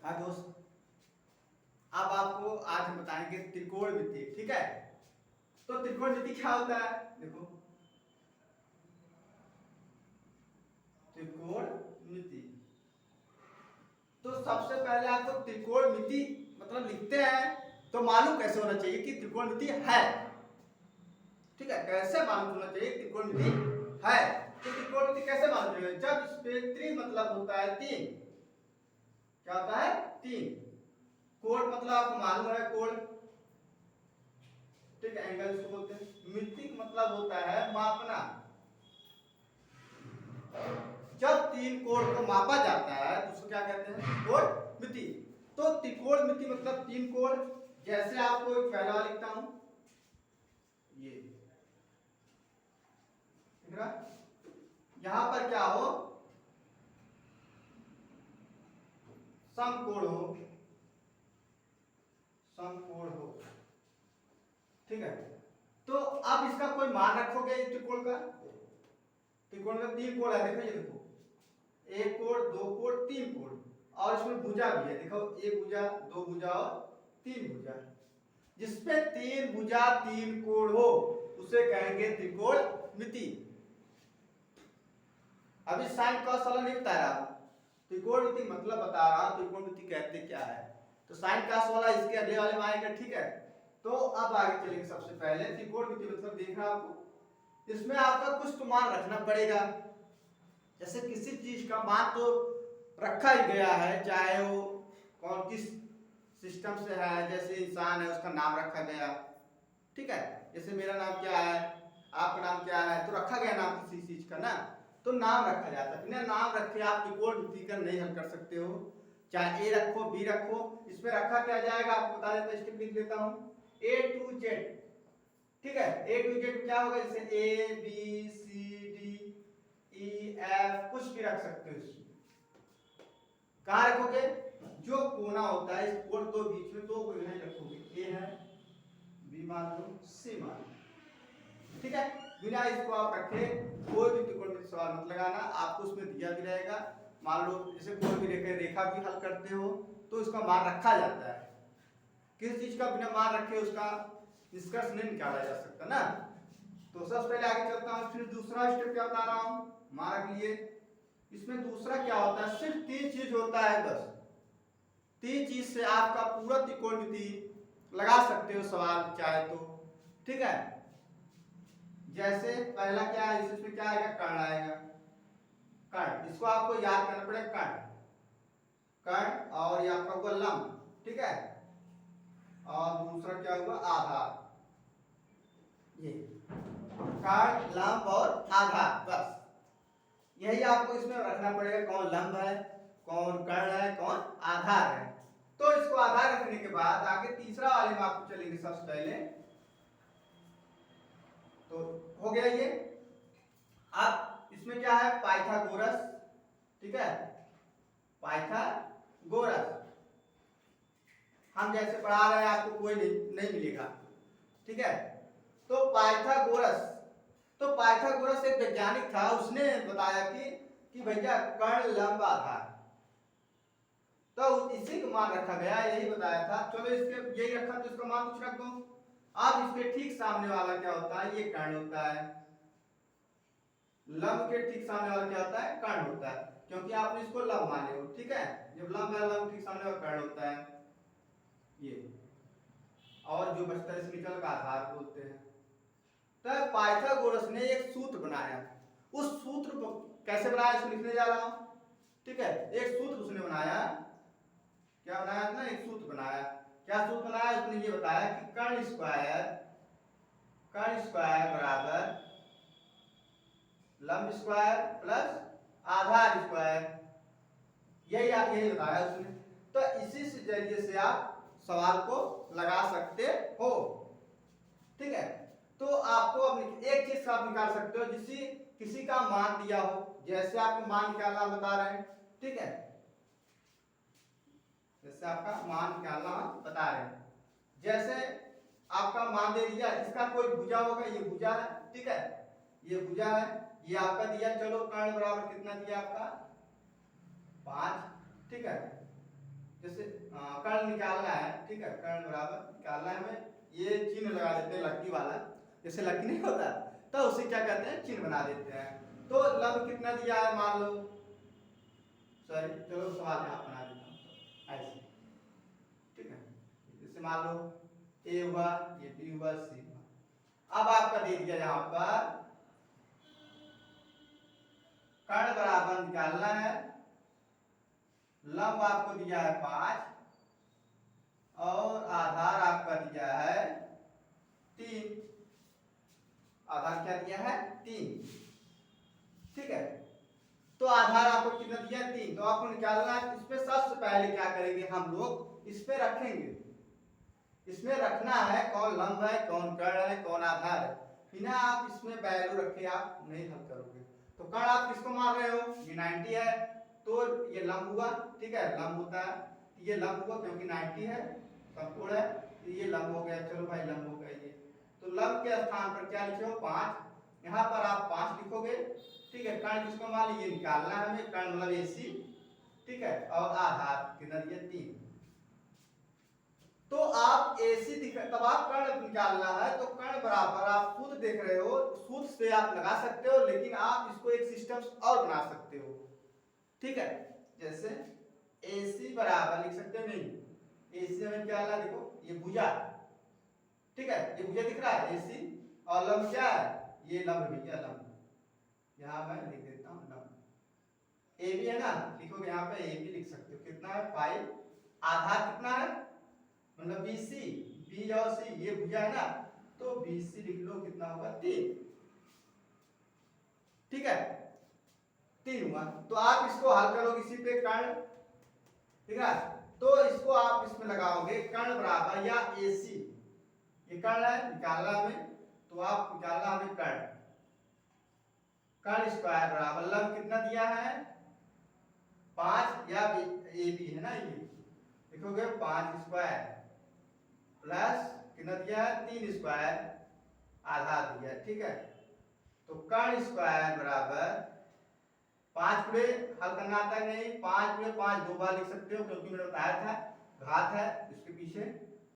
हाँ दोस्त, अब आपको आज हम बताएंगे त्रिकोणमिति। ठीक है, तो त्रिकोणमिति क्या होता है? देखो, त्रिकोणमिति तो सबसे पहले आपको त्रिकोणमिति मतलब लिखते हैं तो मालूम कैसे होना चाहिए कि त्रिकोणमिति है। ठीक है, कैसे मालूम होना चाहिए त्रिकोणमिति है? तो त्रिकोणमिति कैसे मालूम चाहिए? जब इस पे त्रि मतलब होता है तीन। क्या होता है? तीन। कोण मतलब आपको मालूम है, कोण। ठीक है, एंगल इसको बोलते हैं। मितिक मतलब होता है मापना। जब तीन कोण को मापा जाता है तो उसको क्या कहते हैं? त्रिकोणमिति। तो त्रिकोणमिति मतलब तीन कोण। जैसे आपको एक पहला लिखता हूं, ये ठीक है, यहां पर क्या हो? समकोण हो, समकोण हो। ठीक है, तो अब इसका कोई मान रखोगे त्रिकोण का। त्रिकोण में तीन कोण है, देखो ये देखो, एक कोण, दो कोण, तीन कोण, और इसमें भुजा भी है। देखो, एक भुजा, दो भुजा और तीन भुजा। जिसपे तीन भुजा तीन कोण हो उसे कहेंगे त्रिकोणमिति। अभी साइन कॉस वाला नहीं बता रहा हूं, त्रिकोणमिति मतलब बता रहा हूं त्रिकोणमिति कहते क्या है। तो साइन कॉस वाला इसके अगले वाले में आएगा। ठीक है, तो अब आगे चलेंगे। सबसे पहले त्रिकोणमिति मतलब देखना आपको, इसमें आपका कुछ तो मान रखना पड़ेगा। जैसे किसी चीज का मान तो रखा ही गया है, चाहे वो कौन किस सिस्टम से है। जैसे इंसान है, उसका नाम रखा गया। ठीक है, जैसे मेरा नाम क्या है, आपका नाम क्या है, तो रखा गया नाम किसी चीज का ना, तो नाम रखा जाता है। बिना नाम रखे आप त्रिकोणमिति का नहीं हल कर सकते हो। चाहे ए रखो, बी रखो, इसमें रखा क्या जाएगा आपको बता देता, स्टेप लिख लेता हूं, ए टू जेड। ठीक है, ए टू जेड क्या होगा? जैसे A B C D E F, कुछ भी रख सकते हो। इसमें कहां रखोगे? जो कोना होता है, इस कोण दो बीच में दो को यहीं रखोगे। ए है, बी मान लो, सी मान लो। ठीक है, बिना इसको आप रखे कोई भी त्रिकोणमिति सवाल मत लगाना। आपको उसमें दिया भी रहेगा। मान लो जैसे कोई भी रेखा भी हल करते हो तो इसका मान रखा जाता है। किस चीज का बिना मान रखे उसका निष्कर्ष नहीं निकाला जा सकता ना। तो सबसे पहले आगे चलता हूं, फिर दूसरा स्टेप क्या बता रहा हूं, मान रख लिए। इसमें दूसरा क्या होता है? सिर्फ तीन चीज होता है बस। तीन चीज से आपका पूरा त्रिकोणमिति लगा सकते हो सवाल चाहे तो। ठीक है, जैसे पहला क्या है, इसमें क्या आएगा? कर्ण आएगा। कर्ण, इसको आपको याद करना पड़ेगा। कर्ण, कर्ण, और ये आपका हुआ लंब। ठीक है, और दूसरा क्या हुआ? आधार। ये कर्ण, लंब और आधार, बस यही आपको इसमें रखना पड़ेगा। कौन लंब है, कौन कर्ण है, कौन आधार है। तो इसको आधार रखने के बाद आगे तीसरा वाले में आपको चलेंगे। सबसे पहले तो हो गया ये। अब इसमें क्या है? पाइथागोरस। ठीक है, पाइथागोरस हम जैसे पढ़ा रहे हैं आपको कोई नहीं मिलेगा। ठीक है, तो पाइथागोरस, तो पाइथागोरस एक वैज्ञानिक था, उसने बताया कि भैया कर्ण लंब आधार, तो इसी को मान रखा गया, यही बताया था। चलो इसके यही रखा तो इसका मान कुछ रख दो। अब इसके ठीक सामने वाला क्या होता है? ये कर्ण होता है। लंब के ठीक सामने वाला क्या होता है? कर्ण होता है, क्योंकि आपने इसको लंब माने हो। ठीक है, जब लंब है, लंब ठीक सामने वाला कर्ण होता है ये, और जो बचता है इसके निकल का आधार बोलते हैं। तो पाइथागोरस ने एक सूत्र बनाया। उस सूत्र को कैसे बनाया इसको लिखने जा रहा हूं। ठीक है, एक सूत्र उसने बनाया। क्या बनाया ना? एक सूत्र बनाया। क्या सूत्र बनाया? उसने ये बताया कि कर्ण स्क्वायर बराबर लंब स्क्वायर प्लस आधार स्क्वायर। यही बताया उसने। तो इसी से जरिए से आप सवाल को लगा सकते हो। ठीक है, तो आपको एक चीज आप निकाल सकते हो, किसी का मान दिया हो। जैसे आपको मान निकालना बता रहे हैं। ठीक है, जैसे आपका मान निकालना बता रहे हैं। जैसे आपका मान दे दिया, इसका कोई भुजा होगा, ये भुजा है। ठीक है, ये भुजा है, ये आपका दिया। चलो कर्ण बराबर कितना दिया आपका? 5। ठीक है, जैसे कर्ण निकालना है, ठीक है, कर्ण बराबर निकालना है हमें, ये चिन्ह लगा देते हैं लक्की वाला, जैसे लक्की नहीं होता तो उसे क्या कहते हैं, चिन्ह बना देते हैं। तो लंब कितना दिया है मान लो, सॉरी चलो सवाल यहाँ बना देता हूँ ऐसे, ठीक है, जैसे मान लो ए हुआ, ये बी हुआ, सी हुआ। अब आपका दे दिया यहाँ पर कर्ण बराबर निकालना है, लंब आपको दिया है 5 और आधार आपका दिया है 3, आधार क्या दिया है 3, ठीक है। तो आधार आपको कितना दिया है 3, तो आपको निकालना है। इसमें सबसे पहले क्या करेंगे हम लोग, इस पे रखेंगे, इसमें रखना है कौन लंब है, कौन कर्ण है, कौन आधार है। बिना आप इसमें वैल्यू रखे आप नहीं हल करोगे। तो कर्ण आप किसको मान रहे हो, ये 90 है, तो ये लंब हुआ, ठीक है, लंब होता है, ये लंब हुआ क्योंकि 90 है, समकोण है, तो ये लंब हो गया। चलो भाई लंब हो गया ये, तो लंब के स्थान पर क्या लिखे हो 5, यहाँ पर आप 5 लिखोगे, ठीक है। कर्ण किसको मान लीजिए निकालना है हमें, कर्ण मतलब AC, ठीक है, और आधार कितना दिया 3। तो आप AC दिख, तब आप कर्ण निकालना है, तो कर्ण बराबर आप खुद देख रहे हो, सूत्र से आप लगा सकते हो, लेकिन आप इसको एक सिस्टम और बना सकते हो, ठीक है। जैसे AC बराबर लिख सकते हो, नहीं AC हमें क्या ला, देखो ये भुजा, ठीक है, ये भुजा दिख रहा है AC, और लंब क्या है, ये लंब भी क्या लंब, यहाँ मैं लिख देता हूँ लंब AB है ना, लिखोगे यहाँ पे AB लिख सकते हो, कितना है 5, आधार कितना है मतलब BC, B और C ये भुजा है ना, तो BC लिख लो, कितना होगा 3, ठीक है, 3 हुआ। तो आप इसको हल करोगे इसी पे कर्ण, ठीक है, तो इसको आप इसमें लगाओगे कर्ण बराबर या AC, ये कर्ण है निकालना हमें, तो आप निकालना हमें कर्ण, कर्ण स्क्वायर बराबर लंब कितना दिया है 5 या AB है ना, ये लिखोगे 5 स्क्वायर प्लस कितना दिया है 3 स्क्वायर, आधार दिया है, ठीक है। तो कर्ण स्क्वायर बराबर 5 गुणे हल करना आता है नहीं, 5 गुणे 5 दो बार लिख सकते हो, क्योंकि मैंने बताया था घात है इसके पीछे,